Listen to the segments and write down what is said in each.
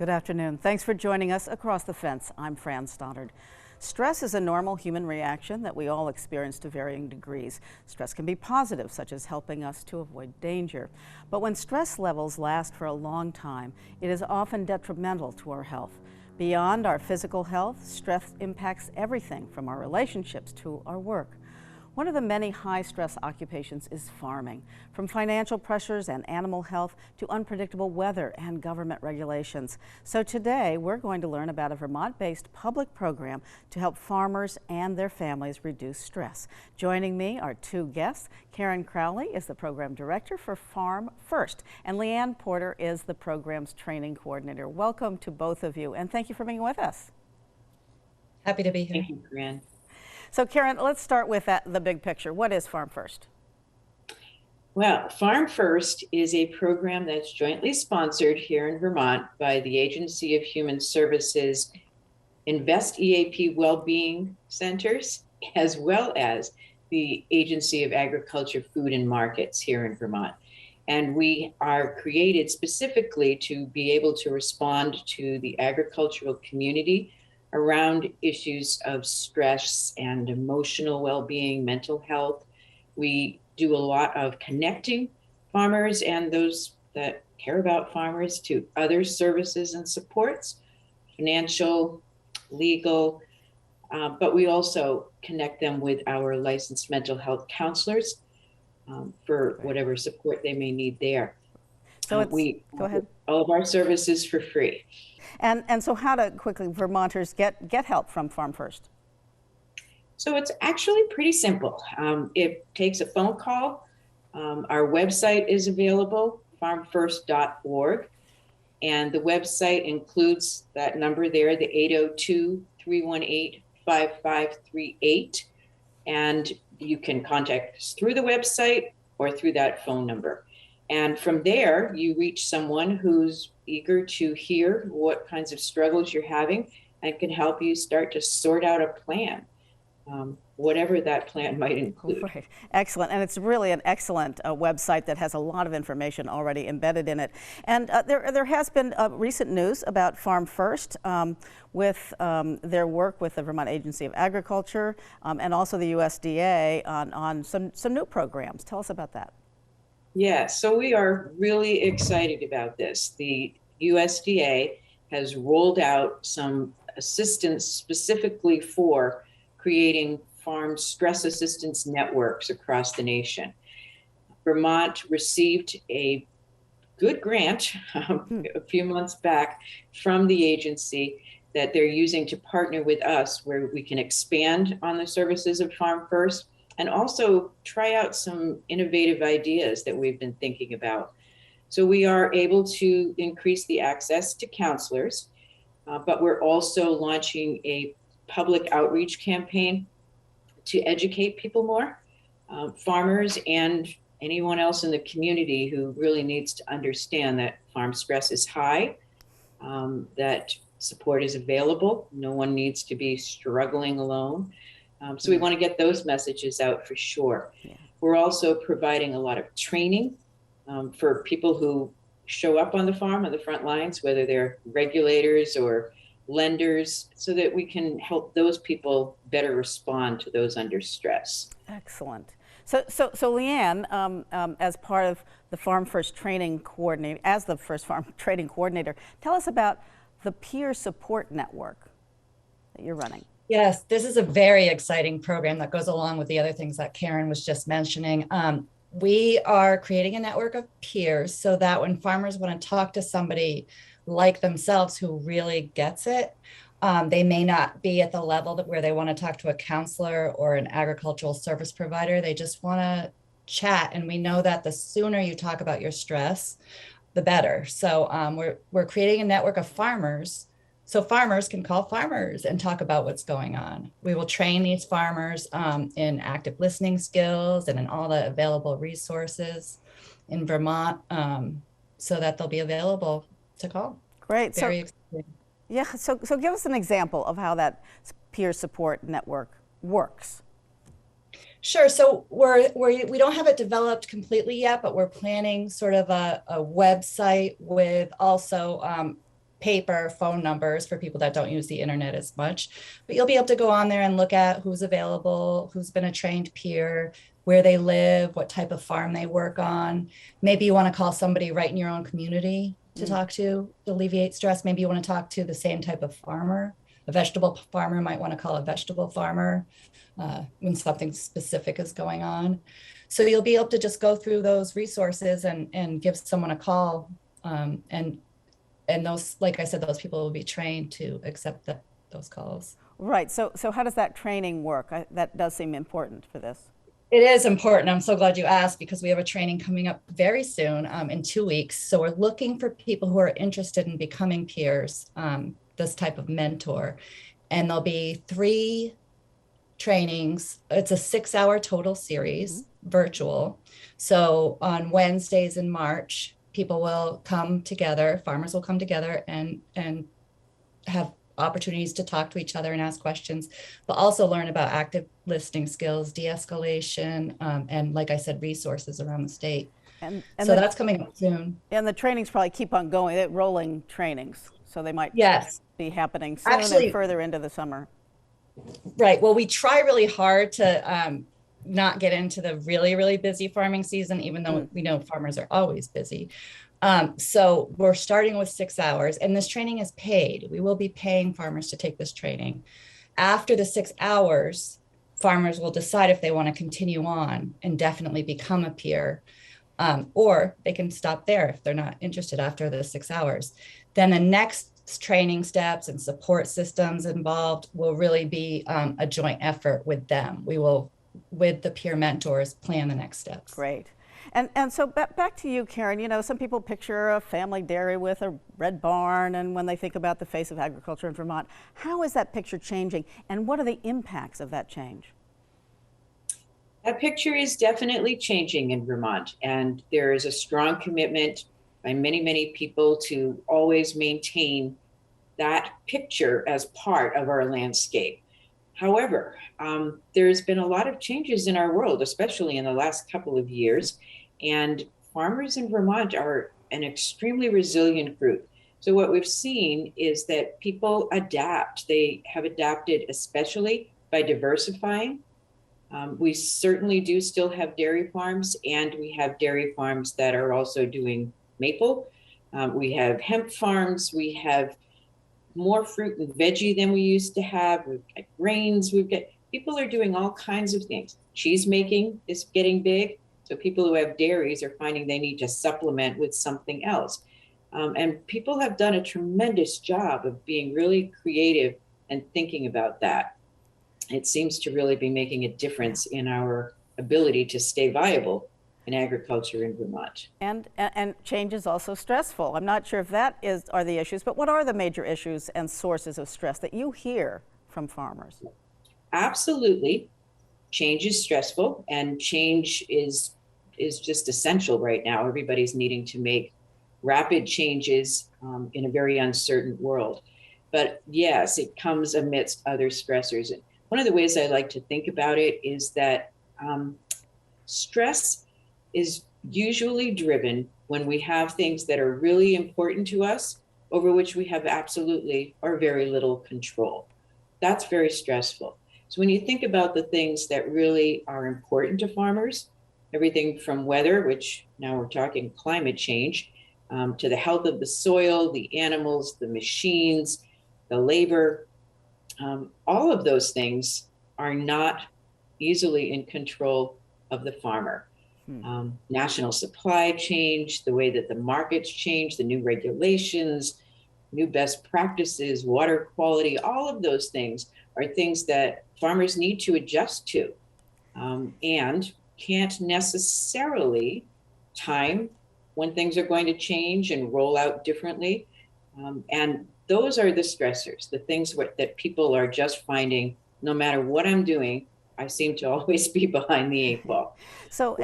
Good afternoon. Thanks for joining us across the fence. I'm Fran Stoddard. Stress is a normal human reaction that we all experience to varying degrees. Stress can be positive, such as helping us to avoid danger. But when stress levels last for a long time, it is often detrimental to our health. Beyond our physical health, stress impacts everything from our relationships to our work. One of the many high-stress occupations is farming, from financial pressures and animal health to unpredictable weather and government regulations. So today, we're going to learn about a Vermont-based public program to help farmers and their families reduce stress. Joining me are two guests. Karen Crowley is the program director for Farm First, and Leanne Porter is the program's training coordinator. Welcome to both of you, and thank you for being with us. Happy to be here. Thank you, Corinne. So Karen, let's start with the big picture. What is Farm First? Well, Farm First is a program that's jointly sponsored here in Vermont by the Agency of Human Services, Invest EAP Wellbeing Centers, as well as the Agency of Agriculture, Food and Markets here in Vermont. And we are created specifically to be able to respond to the agricultural community around issues of stress and emotional well-being, mental health. We do a lot of connecting farmers and those that care about farmers to other services and supports, financial, legal, but we also connect them with our licensed mental health counselors for whatever support they may need there. So we go ahead. All of our services for free. And so how to quickly Vermonters get help from Farm First? So it's actually pretty simple. It takes a phone call. Our website is available, farmfirst.org. And the website includes that number there, the 802-318-5538. And you can contact us through the website or through that phone number. And from there, you reach someone who's eager to hear what kinds of struggles you're having and can help you start to sort out a plan, whatever that plan might include. Right. Excellent. And it's really an excellent website that has a lot of information already embedded in it. And there has been recent news about Farm First with their work with the Vermont Agency of Agriculture and also the USDA on some new programs. Tell us about that. Yeah, so we are really excited about this. The USDA has rolled out some assistance specifically for creating farm stress assistance networks across the nation. Vermont received a good grant a few months back from the agency that they're using to partner with us, where we can expand on the services of Farm First and also try out some innovative ideas that we've been thinking about. So we are able to increase the access to counselors, but we're also launching a public outreach campaign to educate people more, farmers and anyone else in the community who really needs to understand that farm stress is high, that support is available. No one needs to be struggling alone. So we want to get those messages out for sure. Yeah. We're also providing a lot of training for people who show up on the farm, on the front lines, whether they're regulators or lenders, so that we can help those people better respond to those under stress. Excellent. So Leanne, as part of the Farm First training coordinator, as the first farm training coordinator, tell us about the peer support network that you're running. Yes, this is a very exciting program that goes along with the other things that Karen was just mentioning. We are creating a network of peers so that when farmers want to talk to somebody like themselves who really gets it, they may not be at the level where they want to talk to a counselor or an agricultural service provider. They just want to chat. And we know that the sooner you talk about your stress, the better. So we're creating a network of farmers so farmers can call farmers and talk about what's going on. We will train these farmers in active listening skills and in all the available resources in Vermont so that they'll be available to call. Great. Very exciting. Yeah, so give us an example of how that peer support network works. Sure. So we don't have it developed completely yet, but we're planning sort of a website with also paper phone numbers for people that don't use the internet as much, but you'll be able to go on there and look at who's available, who's been a trained peer, where they live, what type of farm they work on. Maybe you want to call somebody right in your own community to talk to alleviate stress. Maybe you want to talk to the same type of farmer. A vegetable farmer might want to call a vegetable farmer when something specific is going on. So you'll be able to just go through those resources and give someone a call. And those, like I said, those people will be trained to accept those calls. Right. So how does that training work? That does seem important for this. It is important. I'm so glad you asked, because we have a training coming up very soon in 2 weeks. So we're looking for people who are interested in becoming peers, this type of mentor. And there'll be 3 trainings. It's a 6-hour total series, virtual. So on Wednesdays in March, people will come together, farmers will come together and have opportunities to talk to each other and ask questions, but also learn about active listening skills, de-escalation, and like I said, resources around the state. And so that's coming up soon. And the trainings probably keep on going, they're rolling trainings. So they might be happening soon and further into the summer. Right. Well, we try really hard to not get into the really, really busy farming season, even though we know farmers are always busy. So we're starting with 6 hours, and this training is paid. We will be paying farmers to take this training. After the 6 hours, farmers will decide if they want to continue on and definitely become a peer, or they can stop there if they're not interested after the 6 hours. Then the next training steps and support systems involved will really be a joint effort with them. We will, with the peer mentors, plan the next steps. Great. And so back to you, Karen. You know, some people picture a family dairy with a red barn, and when they think about the face of agriculture in Vermont, how is that picture changing, and what are the impacts of that change? That picture is definitely changing in Vermont, and there is a strong commitment by many, many people to always maintain that picture as part of our landscape. However, there's been a lot of changes in our world, especially in the last couple of years, and farmers in Vermont are an extremely resilient group. So what we've seen is that people adapt. They have adapted, especially by diversifying. We certainly do still have dairy farms, and we have dairy farms that are also doing maple. We have hemp farms. We have more fruit and veggie than we used to have. We've got grains. People are doing all kinds of things. Cheese making is getting big. So people who have dairies are finding they need to supplement with something else. And people have done a tremendous job of being really creative and thinking about that. It seems to really be making a difference in our ability to stay viable in agriculture in Vermont. And change is also stressful. I'm not sure if that are the issues, but what are the major issues and sources of stress that you hear from farmers? Absolutely. Change is stressful, and change is just essential right now. Everybody's needing to make rapid changes in a very uncertain world. But yes, it comes amidst other stressors. And one of the ways I like to think about it is that stress is usually driven when we have things that are really important to us over which we have absolutely or very little control. That's very stressful. So when you think about the things that really are important to farmers, everything from weather, which now we're talking climate change, to the health of the soil, the animals, the machines, the labor, all of those things are not easily in control of the farmer. National supply change, the way that the markets change, the new regulations, new best practices, water quality, all of those things are things that farmers need to adjust to and can't necessarily time when things are going to change and roll out differently. And those are the stressors, the things that people are just finding, no matter what I'm doing, I seem to always be behind the 8 ball. So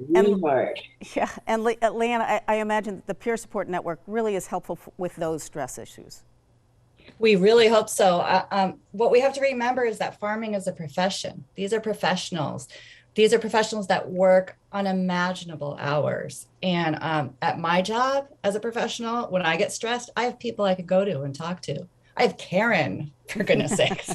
really hard. Yeah, and Leanna, I imagine that the peer support network really is helpful with those stress issues. We really hope so. What we have to remember is that farming is a profession. These are professionals. These are professionals that work unimaginable hours. And at my job as a professional, when I get stressed, I have people I could go to and talk to. I have Karen, for goodness sakes.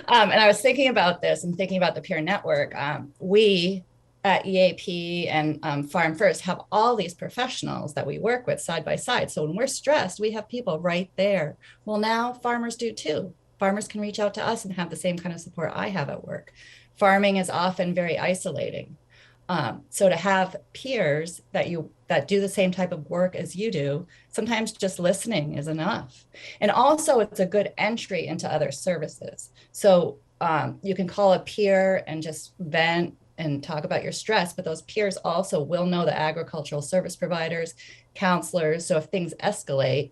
And I was thinking about this and thinking about the peer network. We at EAP and Farm First have all these professionals that we work with side by side. So when we're stressed, we have people right there. Well, now farmers do too. Farmers can reach out to us and have the same kind of support I have at work. Farming is often very isolating. So to have peers that do the same type of work as you do, sometimes just listening is enough. And also it's a good entry into other services. So you can call a peer and just vent and talk about your stress, but those peers also will know the agricultural service providers, counselors. So if things escalate,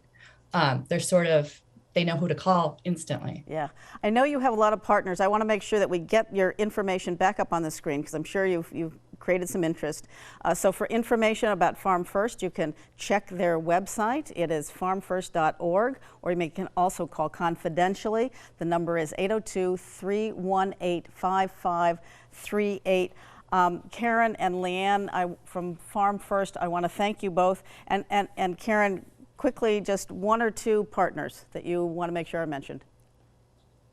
they know who to call instantly. Yeah, I know you have a lot of partners. I want to make sure that we get your information back up on the screen because I'm sure you've created some interest. So for information about Farm First, you can check their website. It is farmfirst.org, or you can also call confidentially. The number is 802-318-5538. Karen and Leanne from Farm First, I want to thank you both. And Karen, quickly, just one or two partners that you want to make sure are mentioned.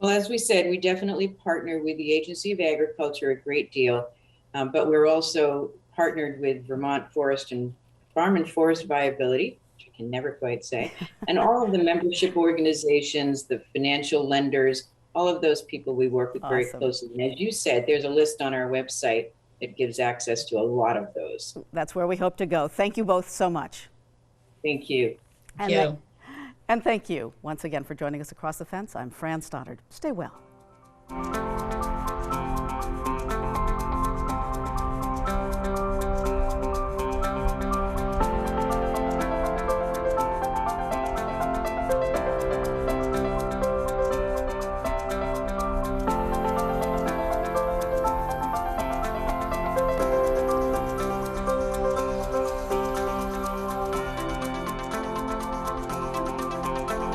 Well, as we said, we definitely partner with the Agency of Agriculture a great deal, but we're also partnered with Vermont Forest and Farm and Forest Viability, which I can never quite say, and all of the membership organizations, the financial lenders, all of those people we work with very closely. And as you said, there's a list on our website that gives access to a lot of those. That's where we hope to go. Thank you both so much. Thank you. Thank you. And thank you once again for joining us across the fence. I'm Fran Stoddard. Stay well.